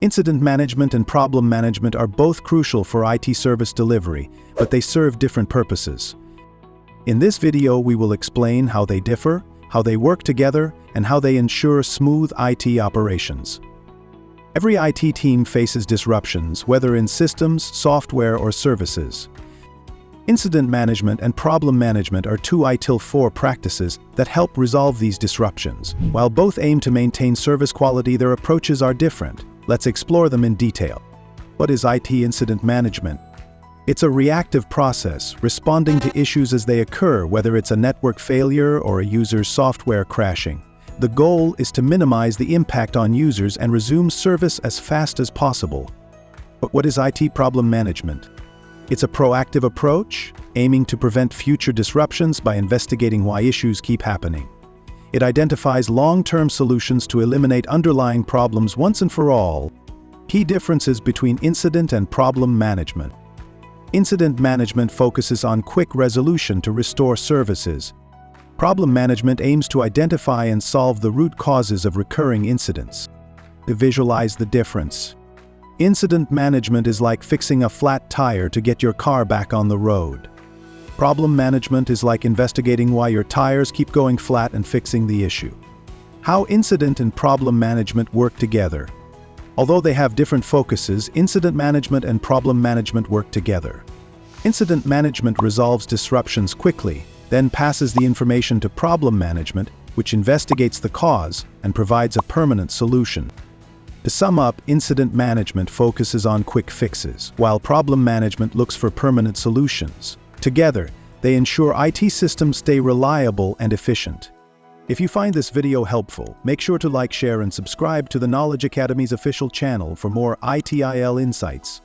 Incident management and problem management are both crucial for IT service delivery, but they serve different purposes. In this video, we will explain how they differ, how they work together, and how they ensure smooth IT operations. Every IT team faces disruptions, whether in systems, software, or services. Incident management and problem management are two ITIL4 practices that help resolve these disruptions. While both aim to maintain service quality, their approaches are different. Let's explore them in detail. What is IT incident management? It's a reactive process, responding to issues as they occur, whether it's a network failure or a user's software crashing. The goal is to minimize the impact on users and resume service as fast as possible. But what is IT problem management? It's a proactive approach, aiming to prevent future disruptions by investigating why issues keep happening. It identifies long-term solutions to eliminate underlying problems once and for all. Key differences between incident and problem management. Incident management focuses on quick resolution to restore services. Problem management aims to identify and solve the root causes of recurring incidents. To visualize the difference. Incident management is like fixing a flat tire to get your car back on the road. Problem management is like investigating why your tires keep going flat and fixing the issue. How incident and problem management work together. Although they have different focuses, incident management and problem management work together. Incident management resolves disruptions quickly, then passes the information to problem management, which investigates the cause and provides a permanent solution. To sum up, incident management focuses on quick fixes, while problem management looks for permanent solutions. Together, they ensure IT systems stay reliable and efficient. If you find this video helpful, make sure to like, share, and subscribe to the Knowledge Academy's official channel for more ITIL insights.